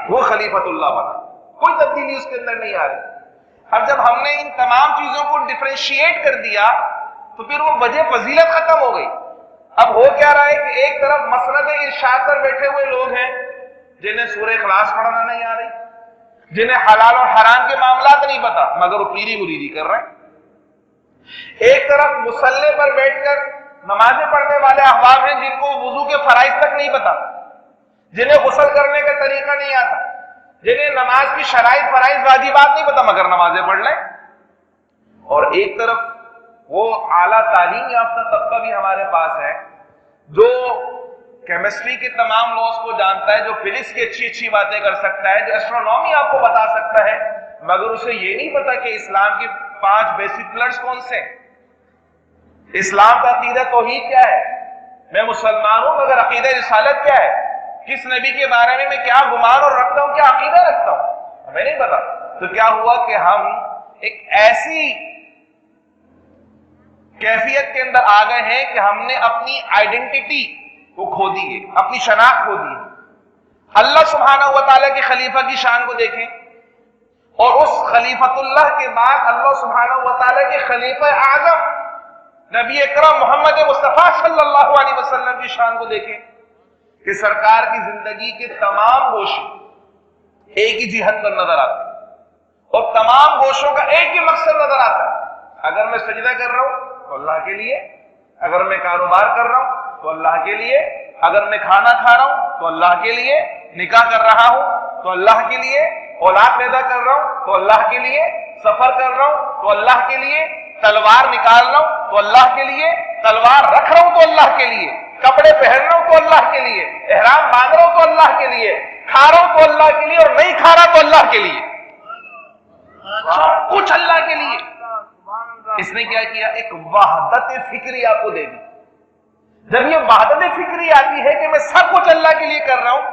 وہ خلیفۃ اللہ بنا، کوئی تبدیلی اس کے اندر نہیں آ رہی. اب جب ہم نے ان تمام چیزوں کو ڈفرینشیٹ کر دیا تو پھر وہ وجہ فضیلت ختم ہو گئی. اب ہو کیا رہا ہے کہ ایک طرف مسند ارشاد پر بیٹھے ہوئے لوگ ہیں جنہیں سورہ اخلاص پڑھنا نہیں آ رہی، جنہیں حلال اور حرام کے معاملات نہیں پتا، مگر وہ پیری مریدی کر رہے ہیں. ایک طرف مصلے پر بیٹھ کر نمازیں پڑھنے والے احباب ہیں جن کو وضو کے فرائض تک نہیں پتا، جنہیں غسل کرنے کا طریقہ نہیں آتا، جنہیں نماز کی شرائط فرائض واجبات نہیں پتا، مگر نمازیں پڑھ لیں. اور ایک طرف وہ اعلیٰ تعلیم یافتہ طبقہ بھی ہمارے پاس ہے جو کیمسٹری کے تمام لاز کو جانتا ہے، جو فزکس کی اچھی اچھی باتیں کر سکتا ہے، جو ایسٹرونومی آپ کو بتا سکتا ہے، مگر اسے یہ نہیں پتا کہ اسلام کے 5 بیسک پلرز کون سے ہیں. اسلام کا عقیدہ توحید کیا ہے، میں مسلمان ہوں مگر عقیدہ رسالت کیا ہے، کس نبی کے بارے میں کیا گمان اور رکھتا ہوں، کیا عقیدہ رکھتا ہوں، ہمیں نہیں پتا. تو کیا ہوا کہ ہم ایک ایسی کیفیت کے اندر آ گئے ہیں کہ ہم نے اپنی آئیڈینٹی کو کھو دی ہے، اپنی شناخت کھو دی ہے. اللہ سبحانہ و تعالیٰ کے خلیفہ کی شان کو دیکھیں، اور اس خلیفۃ اللہ کے بعد اللہ سبحانہ و تعالیٰ کے خلیفہ اعظم نبی اکرم محمد مصطفیٰ صلی اللہ علیہ وسلم کی شان کو دیکھیں کہ سرکار کی زندگی کے تمام گوشے ایک ہی جہت پر نظر آتے ہیں اور تمام گوشوں کا ایک ہی مقصد نظر آتا ہے. اگر میں سجدہ کر رہا ہوں تو اللہ کے لیے، اگر میں کاروبار کر رہا ہوں تو اللہ کے لیے، اگر میں کھانا کھا رہا ہوں تو اللہ کے لیے، نکاح کر رہا ہوں تو اللہ کے لیے، اولاد پیدا کر رہا ہوں تو اللہ کے لیے، سفر کر رہا ہوں تو اللہ کے لیے، تلوار نکال رہا ہوں تو اللہ کے لیے، تلوار رکھ رہا ہوں تو اللہ کے لیے، کپڑے پہن رہا ہوں تو اللہ کے لیے، احرام باندھ رہا ہوں تو اللہ کے لیے، کھا رہا ہوں تو اللہ کے لیے، اور نہیں کھا رہا تو اللہ کے لیے، سب کچھ اللہ کے لیے. اس نے کیا کیا؟ ایک وحدت فکری آپ کو دے دی. جب یہ وحدت فکری آتی ہے کہ میں سب کچھ اللہ کے لیے کر رہا ہوں،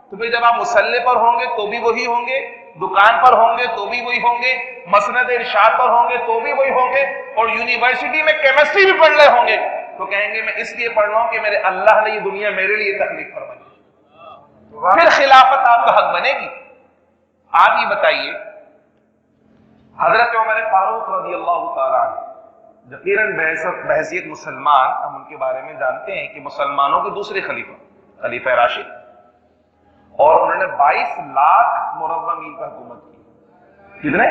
تو پھر جب آپ مصلے پر ہوں گے تو بھی وہی ہوں گے، دکان پر ہوں گے تو بھی وہی ہوں گے، مسند ارشاد پر ہوں گے تو بھی وہی ہوں گے، اور یونیورسٹی میں کیمسٹری بھی پڑھ رہے ہوں گے تو کہیں گے میں اس لیے پڑھ رہا ہوں کہ میرے اللہ نے یہ دنیا میرے لیے تخلیق فرمائی. پھر خلافت آپ کا حق بنے گی. آپ یہ بتائیے، حضرت عمر فاروق رضی اللہ تعالیٰ عنہ یقیناً بحیثیت مسلمان ہم ان کے بارے میں جانتے ہیں کہ مسلمانوں کے دوسرے خلیفہ راشد، اور انہوں نے 22 لاکھ مربع میل پر حکومت کی. کتنے؟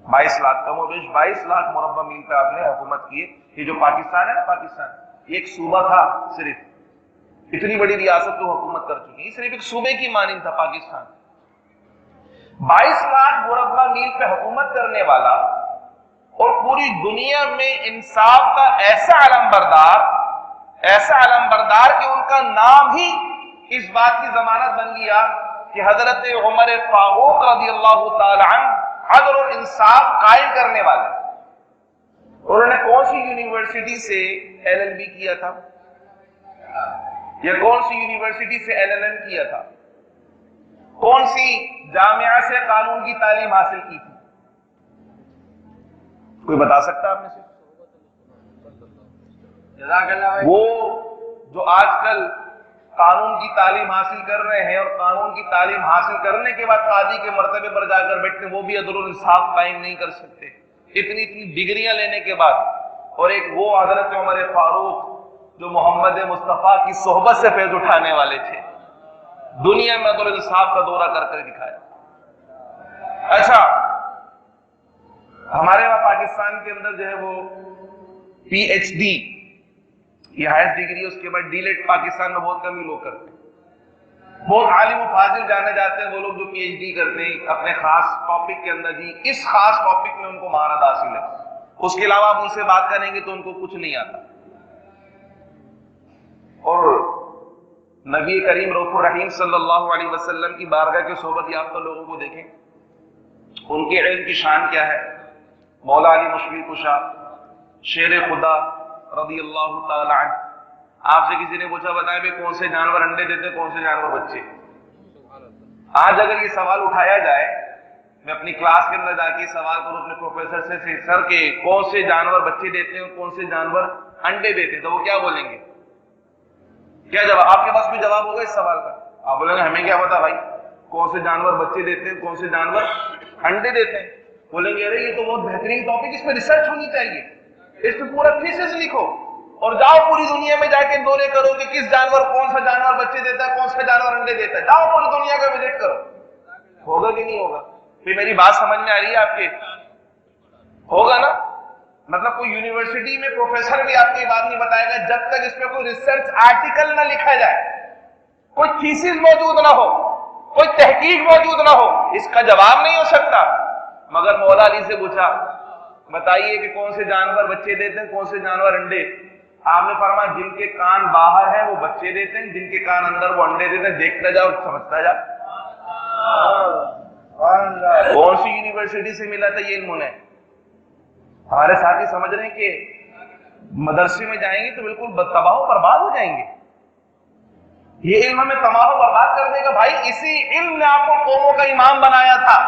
22 لاکھ، کم و بیش 22 لاکھ مربع میل پہ آپ نے حکومت کی. یہ جو پاکستان ہے نا، پاکستان یہ ایک صوبہ تھا، صرف اتنی بڑی ریاست کو حکومت کر چکی ہے، صرف ایک صوبے کی مانند تھا پاکستان. 22 لاکھ مربع میل پہ حکومت کرنے والا اور پوری دنیا میں انصاف کا ایسا علم بردار کہ ان کا نام ہی اس بات کی ضمانت بن گیا کہ حضرت عمر فاروق رضی اللہ تعالی عنہ عدل اور انصاف قائم کرنے والے. انہوں نے کون سی یونیورسٹی سے LLB کیا تھا، یا کون سی یونیورسٹی سے LLM کیا تھا، کون سی جامعہ سے قانون کی تعلیم حاصل کی تھی؟ کوئی بتا سکتا آپ میں سے؟ وہ جو آج کل قانون کی تعلیم حاصل کر رہے ہیں اور قانون کی تعلیم حاصل کرنے کے بعد قاضی کے مرتبے پر جا کر بیٹھتے ہیں، وہ بھی عدل و انصاف قائم نہیں کر سکتے اتنی ڈگریاں لینے کے بعد. اور ایک وہ حضرت عمر فاروق جو محمد مصطفیٰ کی صحبت سے فیض اٹھانے والے تھے، دنیا میں عدل و انصاف کا دورہ کر کر دکھایا. اچھا، ہمارے وہاں پاکستان کے اندر جو ہے وہ PhD یہ ہائیسٹ ڈگری ہے، اس کے بعد D.Litt پاکستان میں بہت کم ہی لوگ کرتے ہیں. بہت عالم و فاضل جانے جاتے ہیں وہ لوگ جو PhD کرتے ہیں اپنے خاص ٹاپک کے اندر. جی اس خاص ٹاپک میں ان کو مہارت حاصل ہے، اس کے علاوہ آپ ان سے بات کریں گے تو ان کو کچھ نہیں آتا. اور نبی کریم رؤوف الرحیم صلی اللہ علیہ وسلم کی بارگاہ کے صحبت یافتہ لوگوں کو دیکھیں، ان کے علم کی شان کیا ہے۔ مولا علی مشکل کشا شیر خدا رضی اللہ تعالی عنہ، آپ سے کسی نے پوچھا بتائیں بھائی کون سے جانور انڈے دیتے، کون سے جانور بچے؟ آج اگر یہ سوال اٹھایا جائے، میں اپنی کلاس کے اندر جا کے سوال کروں اپنے پروفیسر سے، سر کے کون سے جانور بچے دیتے ہیں اور کون سے جانور انڈے دیتے ہیں، تو وہ کیا بولیں گے؟ کیا جواب؟ آپ کے پاس کوئی جواب ہوگا اس سوال کا؟ آپ بولیں گے ہمیں کیا پتا بھائی کون سے جانور بچے دیتے ہیں کون سے جانور انڈے دیتے ہیں۔ بولیں گے ارے یہ تو بہت بہترین ٹاپک، اس پہ ریسرچ ہونی چاہیے، اس پہ پورا تھیسس لکھو اور جاؤ پوری دنیا میں جا کے دورے کرو کہ کس جانور کون سا جانور بچے دیتا ہے، کون سا جانور انڈے دیتا ہے، جاؤ پوری دنیا کا وزٹ کرو۔ ہوگا کہ نہیں ہوگا؟ پھر میری بات سمجھ میں آ رہی ہے آپ کے؟ ہوگا نا؟ مطلب کوئی یونیورسٹی میں پروفیسر بھی آپ کو یہ بات نہیں بتائے گا جب تک اس پہ کوئی ریسرچ آرٹیکل نہ لکھا جائے، کوئی تھیسس موجود نہ ہو، کوئی تحقیق موجود نہ ہو، اس کا جواب نہیں ہو سکتا۔ مگر مولا علی سے پوچھا بتائیے کہ کون سے جانور بچے دیتے ہیں کون سے جانور انڈے؟ آپ نے فرمایا جن کے کان باہر ہیں وہ بچے دیتے ہیں، جن کے کان اندر وہ انڈے دیتے ہیں، دیکھتا جا اور سمجھتا جا۔ کون سی یونیورسٹی سے ملا تھا یہ علم انہیں؟ ہمارے ساتھی سمجھ رہے ہیں کہ مدرسے میں جائیں گے تو بالکل تباہ و برباد ہو جائیں گے، یہ علم ہمیں تباہ و برباد کر دے گا۔ بھائی اسی علم نے آپ کو قوموں کا امام بنایا تھا،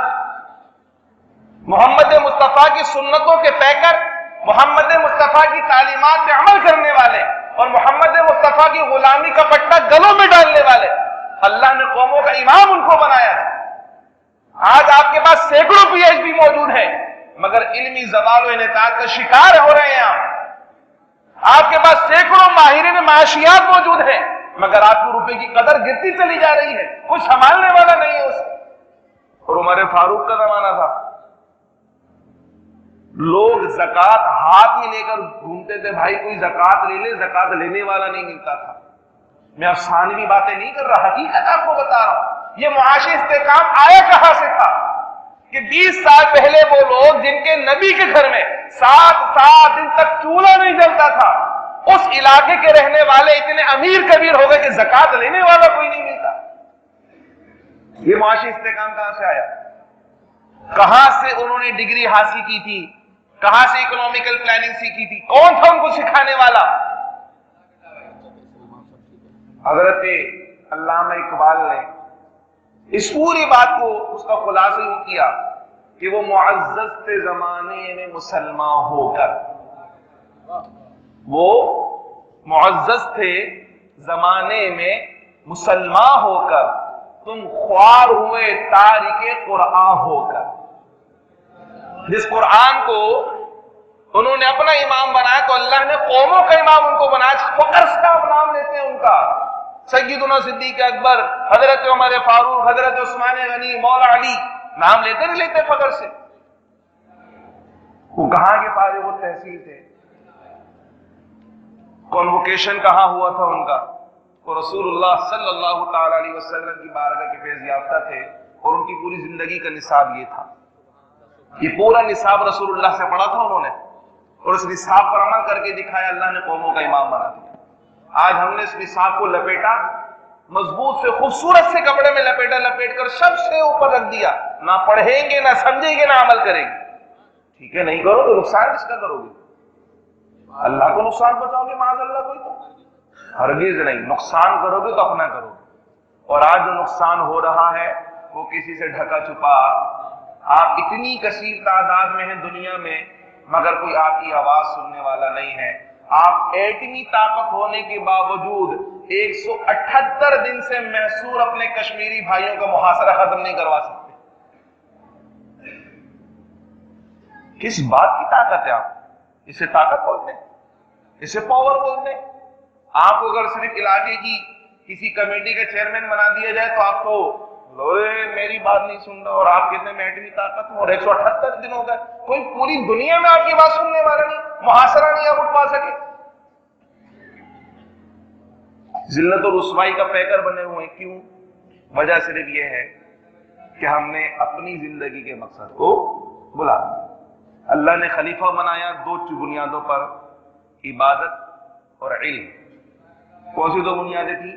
محمد مصطفیٰ کی سنتوں کے پیکر، محمد مصطفیٰ کی تعلیمات پہ عمل کرنے والے اور محمد مصطفیٰ کی غلامی کا پٹا گلوں میں ڈالنے والے، اللہ نے قوموں کا امام ان کو بنایا ہے۔ آج آپ کے پاس سینکڑوں پی ایچ ڈی موجود ہیں مگر علمی زوال و انحطاط کا شکار ہو رہے ہیں آپ کے پاس سینکڑوں ماہرین معاشیات موجود ہیں مگر آپ کو روپے کی قدر گرتی چلی جا رہی ہے، کوئی سنبھالنے والا نہیں ہے اسے۔ اور عمر فاروق کا زمانہ تھا، لوگ زکوٰۃ ہاتھ میں لے کر گھومتے تھے، بھائی کوئی زکوٰۃ لے لے، زکوٰۃ لینے والا نہیں ملتا تھا۔ میں افسانوی باتیں نہیں کر رہا، حقیقت آپ کو بتا رہا ہوں۔ یہ معاشی استحکام آیا کہاں سے تھا کہ 20 سال پہلے وہ لوگ جن کے نبی کے گھر میں 7 دن تک چولہا نہیں جلتا تھا، اس علاقے کے رہنے والے اتنے امیر کبیر ہو گئے کہ زکوٰۃ لینے والا کوئی نہیں ملتا۔ یہ معاشی استحکام کہاں سے آیا؟ کہاں سے انہوں نے ڈگری حاصل کی تھی؟ کہاں سے اکنامیکل پلاننگ سیکھی تھی؟ کون تھا ان کو سکھانے والا؟ حضرت علامہ اقبال نے اس پوری بات کو اس کا خلاصہ یوں کیا کہ وہ معزز تھے زمانے میں مسلمان ہو کر، وہ معزز تھے زمانے میں مسلمان ہو کر، تم خوار ہوئے تارک قرآن ہو کر۔ جس قرآن کو انہوں نے اپنا امام بنایا تو اللہ نے قوموں کا امام ان کو بنایا، فخر سے آپ نام لیتے ہیں ان کا، سیدنا صدیق اکبر، حضرت عمر فاروق، حضرت عثمان غنی، مولا علی، نام لیتے نہیں لیتے فخر سے؟ وہ کہاں کے فارغ التحصیل تھے؟ کنوکیشن کہاں ہوا تھا ان کا؟ وہ رسول اللہ صلی اللہ تعالی علیہ وسلم کی بارگاہ کے فیض یافتہ تھے اور ان کی پوری زندگی کا نصاب یہ تھا، یہ پورا نصاب رسول اللہ سے پڑھا تھا انہوں نے اور اس نصاب پر عمل کر کے دکھایا، اللہ نے قوموں کا امام بنا دیا۔ آج ہم نے اس نصاب کو لپیٹا، مضبوط سے خوبصورت سے کپڑے میں لپیٹ کر سب سے اوپر رکھ دیا، نہ پڑھیں گے نہ سمجھیں گے نہ عمل کریں گے۔ ٹھیک ہے، نہیں کرو تو نقصان کس کا کرو گے؟ اللہ کو نقصان پہنچاؤ گے معاذ اللہ کوئی تو؟ ہرگز نہیں، نقصان کرو گے تو اپنا کرو گے۔ اور آج جو نقصان ہو رہا ہے وہ کسی سے ڈھکا چھپا، آپ اتنی کثیر تعداد میں ہیں دنیا میں مگر کوئی آپ کی آواز سننے والا نہیں ہے۔ آپ ایٹمی طاقت ہونے کے باوجود 178 دن سے محصور اپنے کشمیری بھائیوں کا محاصرہ ختم نہیں کروا سکتے۔ کس بات کی طاقت ہے؟ آپ اسے طاقت بولتے ہیں، اسے پاور بولتے ہیں۔ آپ کو اگر صرف علاقے کی کسی کمیٹی کا چیئرمین بنا دیا جائے تو آپ کو میری بات نہیں سن رہا، اور آپ کہتے ہیں میں ایٹمی طاقت ہوں، اور 178 دن ہو گئے، کوئی پوری دنیا میں آپ کی بات سننے والا نہیں، محاصرہ نہیں آپ اٹھوا سکے۔ ذلت و رسوائی کا پیکر بنے ہوئے ہیں، کیوں؟ وجہ صرف یہ ہے کہ ہم نے اپنی زندگی کے مقصد کو بلا دیا۔ اللہ نے خلیفہ بنایا 2 بنیادوں پر، عبادت اور علم۔ کون سی 2 بنیادیں تھیں؟